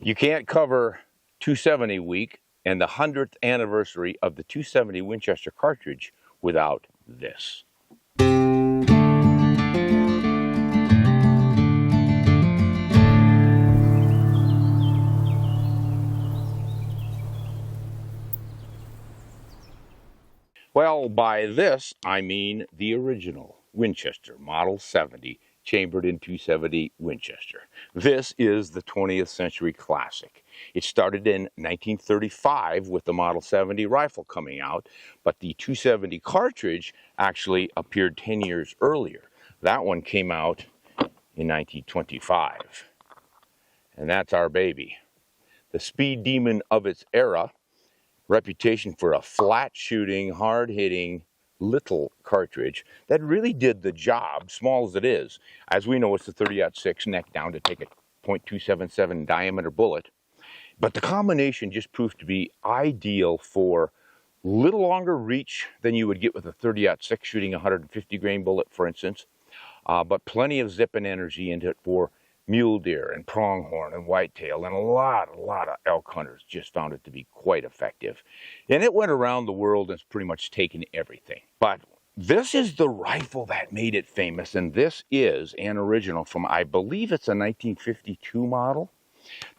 You can't cover 270 week and the 100th anniversary of the 270 Winchester cartridge without this. Well, by this, I mean the original Winchester Model 70, chambered in 270 Winchester. This is the 20th century classic. It started in 1935 with the Model 70 rifle coming out, but the 270 cartridge actually appeared 10 years earlier. That one came out in 1925, and that's our baby. The speed demon of its era, reputation for a flat shooting, hard hitting, little cartridge that really did the job, small as it is. As we know, it's the 30-06 neck down to take a .277 diameter bullet. But the combination just proved to be ideal for a little longer reach than you would get with a 30-06 shooting a 150 grain bullet, for instance. But plenty of zip and energy into it for mule deer and pronghorn and whitetail, and a lot of elk hunters just found it to be quite effective. And it went around the world and it's pretty much taken everything. But this is the rifle that made it famous, and this is an original from, I believe it's a 1952 model.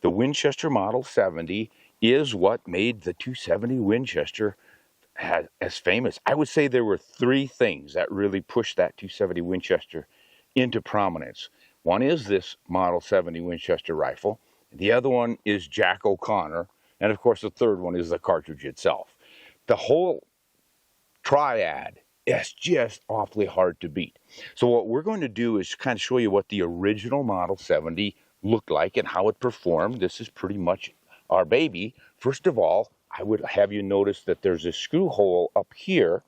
The Winchester Model 70 is what made the 270 Winchester as famous. I would say there were three things that really pushed that 270 Winchester into prominence. One is this Model 70 Winchester rifle. The other one is Jack O'Connor. And of course, the third one is the cartridge itself. The whole triad is just awfully hard to beat. So what we're going to do is kind of show you what the original Model 70 looked like and how it performed. This is pretty much our baby. First of all, I would have you notice that there's a screw hole up here,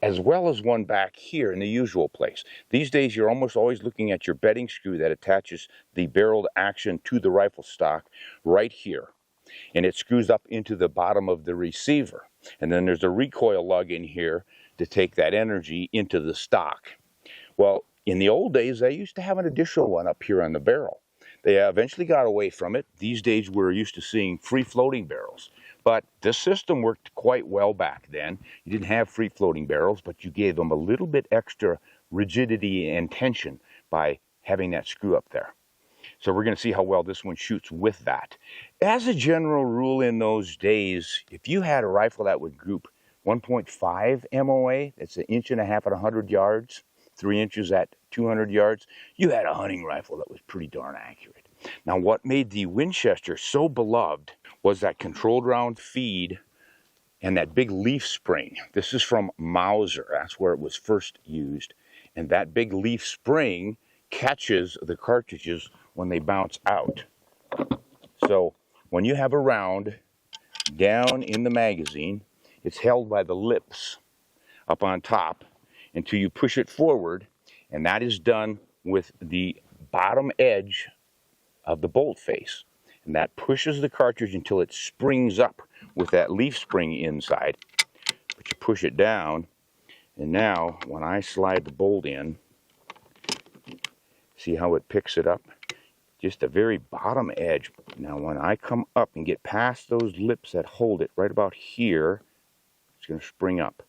as well as one back here in the usual place. These days, you're almost always looking at your bedding screw that attaches the barreled action to the rifle stock right here. And it screws up into the bottom of the receiver. And then there's a recoil lug in here to take that energy into the stock. Well, in the old days, they used to have an additional one up here on the barrel. They eventually got away from it. These days, we're used to seeing free-floating barrels. But this system worked quite well back then. You didn't have free-floating barrels, but you gave them a little bit extra rigidity and tension by having that screw up there. So we're going to see how well this one shoots with that. As a general rule in those days, if you had a rifle that would group 1.5 MOA, that's 1.5 inches at 100 yards, 3 inches at 200 yards, you had a hunting rifle that was pretty darn accurate. Now, what made the Winchester so beloved was that controlled round feed and that big leaf spring. This is from Mauser. That's where it was first used. And that big leaf spring catches the cartridges when they bounce out. So when you have a round down in the magazine, it's held by the lips up on top until you push it forward, and that is done with the bottom edge of the bolt face. And that pushes the cartridge until it springs up with that leaf spring inside. But you push it down, and now when I slide the bolt in, see how it picks it up? Just the very bottom edge. Now when I come up and get past those lips that hold it right about here, it's going to spring up.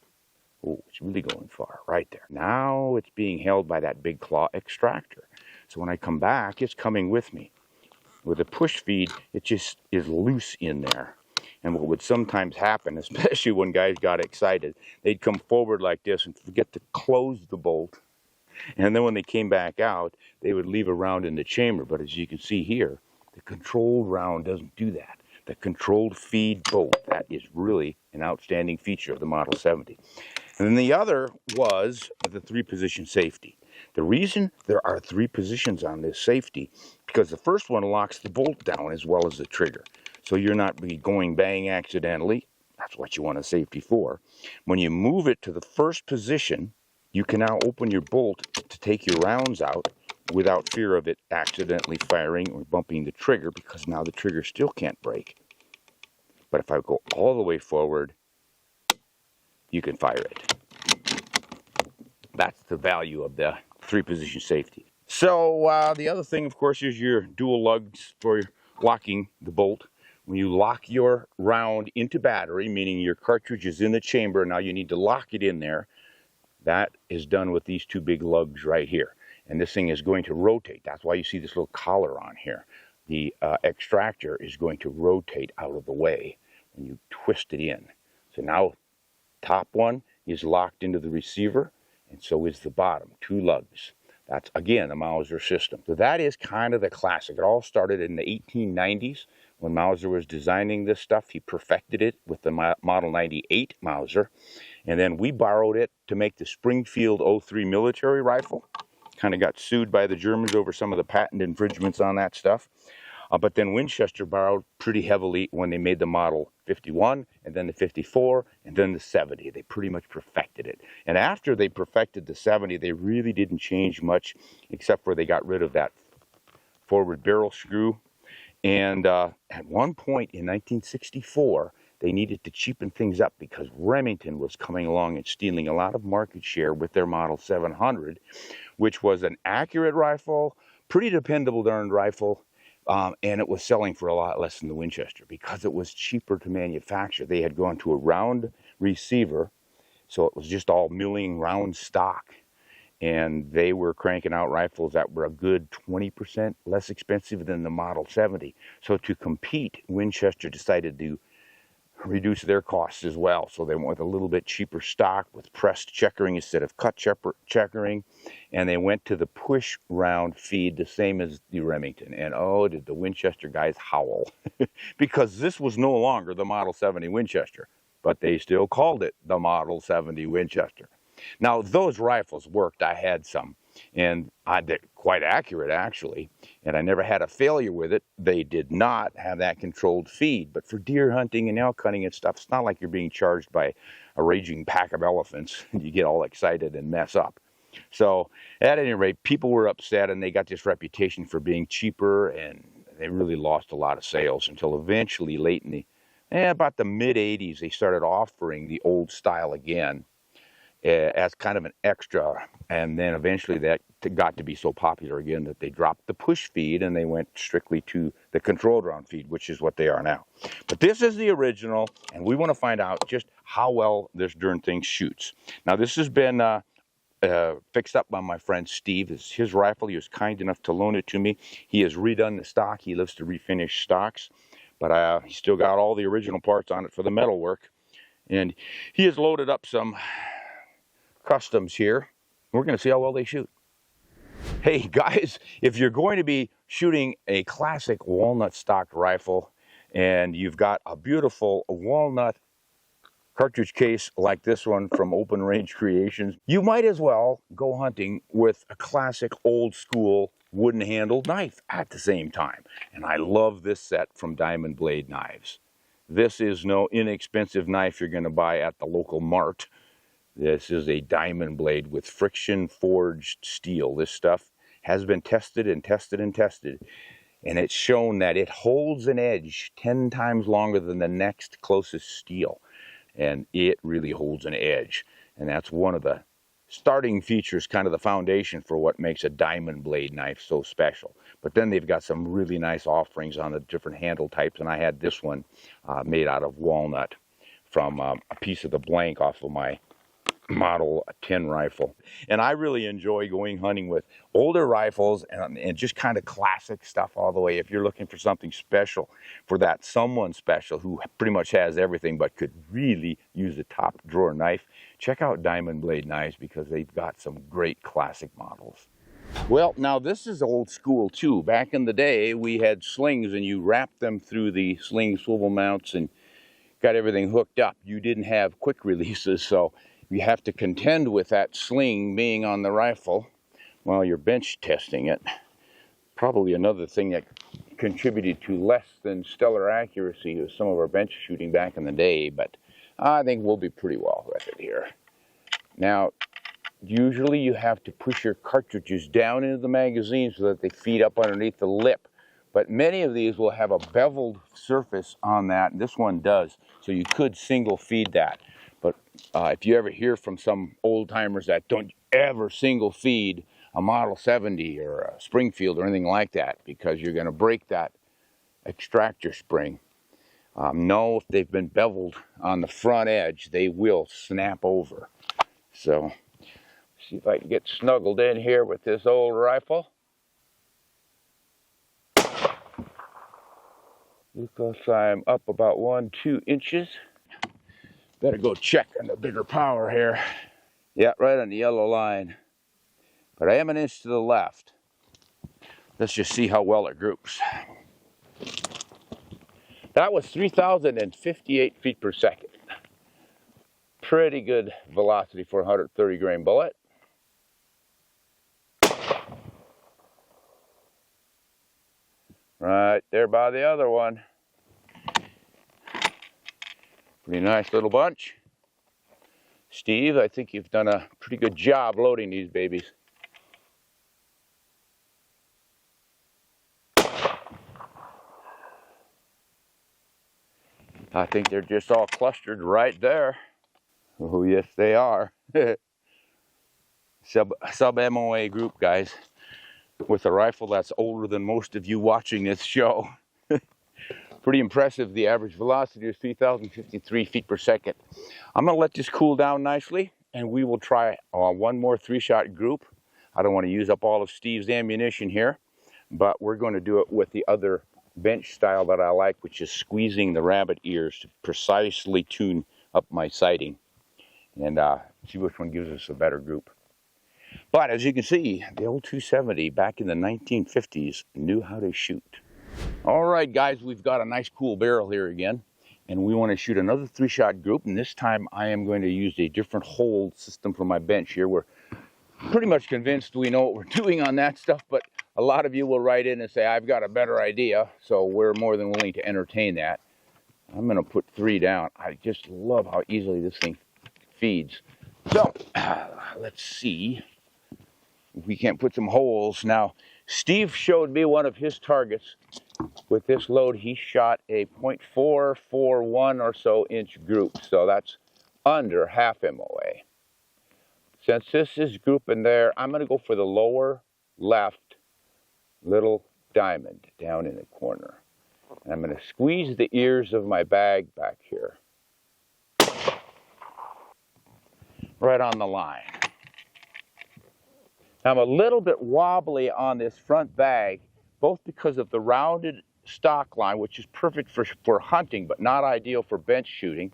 Oh, it's really going far, right there. Now it's being held by that big claw extractor. So when I come back, it's coming with me. With a push feed, it just is loose in there. And what would sometimes happen, especially when guys got excited, they'd come forward like this and forget to close the bolt. And then when they came back out, they would leave a round in the chamber. But as you can see here, the controlled round doesn't do that. The controlled feed bolt, that is really an outstanding feature of the Model 70. And then the other was the 3-position safety. The reason there are 3 positions on this safety, because the first one locks the bolt down as well as the trigger. So you're not going bang accidentally. That's what you want a safety for. When you move it to the first position, you can now open your bolt to take your rounds out without fear of it accidentally firing or bumping the trigger, because now the trigger still can't break. But if I go all the way forward, you can fire it. That's the value of the 3-position safety. So the other thing, of course, is your dual lugs for locking the bolt. When you lock your round into battery, meaning your cartridge is in the chamber, now you need to lock it in there. That is done with these two big lugs right here. And this thing is going to rotate. That's why you see this little collar on here. The extractor is going to rotate out of the way when you twist it in. So now top one is locked into the receiver, and so is the bottom, two lugs. That's, again, the Mauser system. So that is kind of the classic. It all started in the 1890s when Mauser was designing this stuff. He perfected it with the Model 98 Mauser. And then we borrowed it to make the Springfield 03 military rifle. Kind of got sued by the Germans over some of the patent infringements on that stuff. But then Winchester borrowed pretty heavily when they made the Model 51, and then the 54, and then the 70. They pretty much perfected it. And after they perfected the 70, they really didn't change much, except for they got rid of that forward barrel screw. And at one point in 1964, they needed to cheapen things up because Remington was coming along and stealing a lot of market share with their Model 700, which was an accurate rifle, pretty dependable darn rifle. And it was selling for a lot less than the Winchester because it was cheaper to manufacture. They had gone to a round receiver, so it was just all milling round stock. And they were cranking out rifles that were a good 20% less expensive than the Model 70. So to compete, Winchester decided to reduce their costs as well. So they went with a little bit cheaper stock with pressed checkering instead of cut checkering. And they went to the push round feed, the same as the Remington. And oh, did the Winchester guys howl. Because this was no longer the Model 70 Winchester, but they still called it the Model 70 Winchester. Now, those rifles worked. I had some, and they're quite accurate, actually, and I never had a failure with it. They did not have that controlled feed, but for deer hunting and elk hunting and stuff, it's not like you're being charged by a raging pack of elephants. You get all excited and mess up. So, at any rate, people were upset, and they got this reputation for being cheaper, and they really lost a lot of sales until eventually, late in about the mid-'80s, they started offering the old style again, as kind of an extra, and then eventually that got to be so popular again that they dropped the push feed and they went strictly to the controlled round feed, which is what they are now. But this is the original, and we want to find out just how well this darn thing shoots. Now, this has been fixed up by my friend Steve. It's his rifle. He was kind enough to loan it to me. He has redone the stock. He loves to refinish stocks, but he still got all the original parts on it for the metal work, and he has loaded up some customs here. We're going to see how well they shoot. Hey guys, if you're going to be shooting a classic walnut stock rifle and you've got a beautiful walnut cartridge case like this one from Open Range Creations, you might as well go hunting with a classic old school wooden handled knife at the same time. And I love this set from Diamond Blade Knives. This is no inexpensive knife you're going to buy at the local mart. This is a diamond blade with friction forged steel. This stuff has been tested and tested and tested, and it's shown that it holds an edge 10 times longer than the next closest steel, and it really holds an edge. And that's one of the starting features, kind of the foundation for what makes a diamond blade knife so special. But then they've got some really nice offerings on the different handle types, and I had this one made out of walnut from a piece of the blank off of my Model 10 rifle. And I really enjoy going hunting with older rifles and just kind of classic stuff all the way. If you're looking for something special, for that someone special who pretty much has everything but could really use a top drawer knife, check out Diamond Blade Knives because they've got some great classic models. Well, now this is old school too. Back in the day, we had slings and you wrapped them through the sling swivel mounts and got everything hooked up. You didn't have quick releases, so you have to contend with that sling being on the rifle while you're bench testing it. Probably another thing that contributed to less than stellar accuracy of some of our bench shooting back in the day, but I think we'll be pretty well with it here. Now, usually you have to push your cartridges down into the magazine so that they feed up underneath the lip, but many of these will have a beveled surface on that, and this one does, so you could single feed that. But if you ever hear from some old timers that don't ever single feed a Model 70 or a Springfield or anything like that because you're going to break that extractor spring. No, if they've been beveled on the front edge, they will snap over. So, see if I can get snuggled in here with this old rifle. Because I'm up about 1-2 inches. Better go check on the bigger power here. Yeah, right on the yellow line. But I am an inch to the left. Let's just see how well it groups. That was 3,058 feet per second. Pretty good velocity for a 130 grain bullet. Right there by the other one. Pretty nice little bunch. Steve, I think you've done a pretty good job loading these babies. I think they're just all clustered right there. Oh, yes, they are. Sub MOA group, guys, with a rifle that's older than most of you watching this show. Pretty impressive. The average velocity is 3,053 feet per second. I'm going to let this cool down nicely, and we will try one more 3-shot group. I don't want to use up all of Steve's ammunition here, but we're going to do it with the other bench style that I like, which is squeezing the rabbit ears to precisely tune up my sighting and see which one gives us a better group. But as you can see, the old 270 back in the 1950s knew how to shoot. All right, guys, we've got a nice cool barrel here again, and we want to shoot another 3-shot group, and this time I am going to use a different hold system for my bench here. We're pretty much convinced we know what we're doing on that stuff, but a lot of you will write in and say, I've got a better idea, so we're more than willing to entertain that. I'm going to put 3 down. I just love how easily this thing feeds. So, let's see if we can't put some holes. Now, Steve showed me one of his targets. With this load, he shot a .441 or so inch group, so that's under half MOA. Since this is grouping there, I'm going to go for the lower left little diamond down in the corner. And I'm going to squeeze the ears of my bag back here. Right on the line. Now I'm a little bit wobbly on this front bag, both because of the rounded stock line, which is perfect for hunting, but not ideal for bench shooting,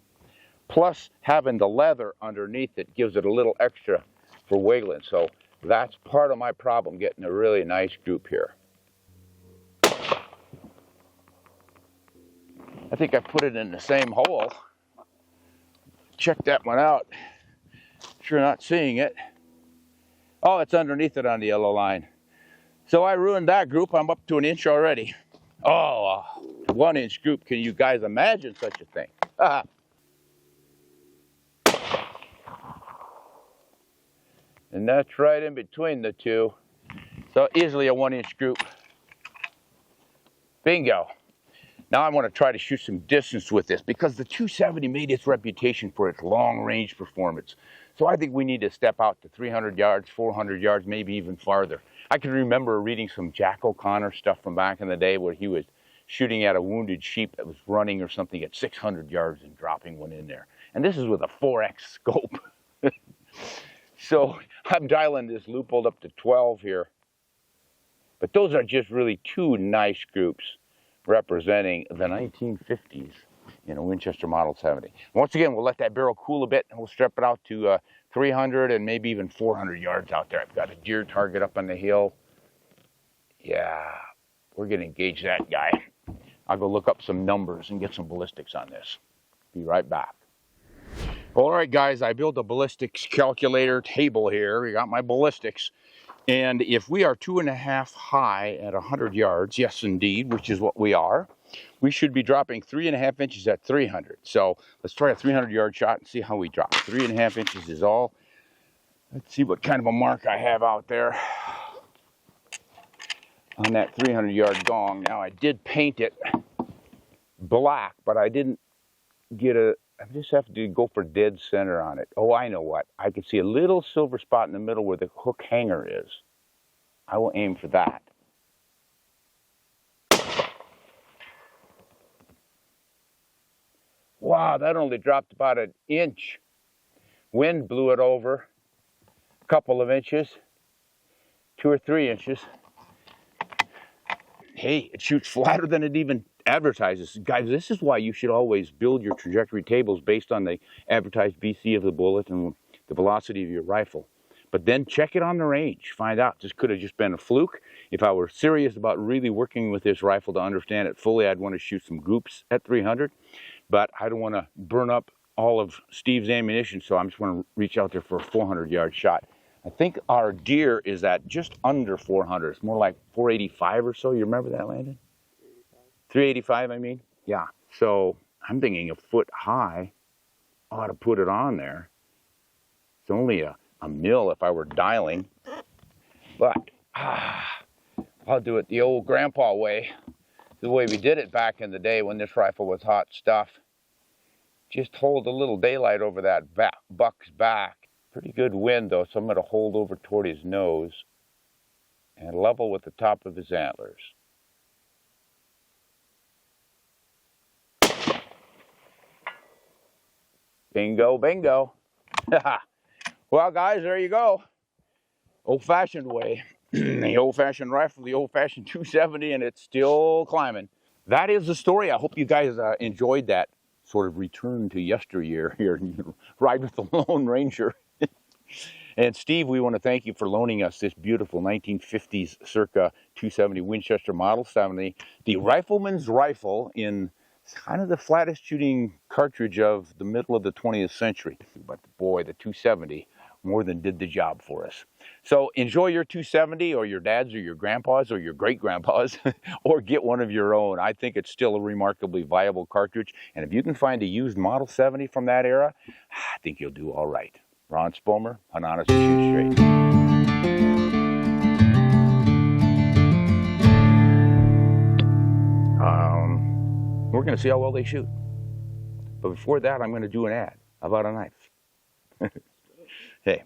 plus having the leather underneath it gives it a little extra for wiggling. So that's part of my problem, getting a really nice group here. I think I put it in the same hole. Check that one out. Sure not seeing it. Oh, it's underneath it on the yellow line. So I ruined that group. I'm up to an inch already. Oh, a 1-inch group. Can you guys imagine such a thing? And that's right in between the two. So easily a 1-inch group. Bingo. Now I want to try to shoot some distance with this because the 270 made its reputation for its long-range performance. So I think we need to step out to 300 yards, 400 yards, maybe even farther. I can remember reading some Jack O'Connor stuff from back in the day where he was shooting at a wounded sheep that was running or something at 600 yards and dropping one in there. And this is with a 4X scope. So I'm dialing this loophole up to 12 here. But those are just really 2 nice groups representing the 1950s in a Winchester Model 70. Once again, we'll let that barrel cool a bit and we'll strip it out to 300 and maybe even 400 yards out there. I've got a deer target up on the hill. Yeah, we're going to engage that guy. I'll go look up some numbers and get some ballistics on this. Be right back. All right, guys, I built a ballistics calculator table here. We got my ballistics. And if we are 2.5 high at 100 yards, yes, indeed, which is what we are, we should be dropping 3.5 inches at 300. So let's try a 300-yard shot and see how we drop. 3.5 inches is all. Let's see what kind of a mark I have out there on that 300-yard gong. Now, I did paint it black, but I didn't get I just have to go for dead center on it. Oh, I know what. I can see a little silver spot in the middle where the hook hanger is. I will aim for that. Wow, that only dropped about an inch. Wind blew it over a couple of inches, 2 or 3 inches. Hey, it shoots flatter than it even advertises. Guys, this is why you should always build your trajectory tables based on the advertised BC of the bullet and the velocity of your rifle. But then check it on the range. Find out. This could have just been a fluke. If I were serious about really working with this rifle to understand it fully, I'd want to shoot some groups at 300. But I don't want to burn up all of Steve's ammunition, so I'm just going to reach out there for a 400-yard shot. I think our deer is at just under 400. It's more like 485 or so. You remember that, Landon? 385, I mean? Yeah. So I'm thinking a foot high ought to put it on there. It's only a mil if I were dialing. But I'll do it the old grandpa way. The way we did it back in the day when this rifle was hot stuff. Just hold a little daylight over that buck's back. Pretty good wind though, so I'm going to hold over toward his nose and level with the top of his antlers. Bingo, bingo. Well, guys, there you go. Old-fashioned way. The old-fashioned rifle, the old-fashioned 270, and it's still climbing. That is the story. I hope you guys enjoyed that sort of return to yesteryear here. Ride with the Lone Ranger. And Steve, we want to thank you for loaning us this beautiful 1950s circa 270 Winchester Model 70, the Rifleman's rifle in kind of the flattest shooting cartridge of the middle of the 20th century. But boy, the 270 more than did the job for us. So enjoy your 270 or your dad's or your grandpa's or your great-grandpa's or get one of your own. I think it's still a remarkably viable cartridge. And if you can find a used Model 70 from that era, I think you'll do all right. Ron Spomer, Hunt Honest and Shoot Straight. We're going to see how well they shoot. But before that, I'm going to do an ad about a knife. Hey.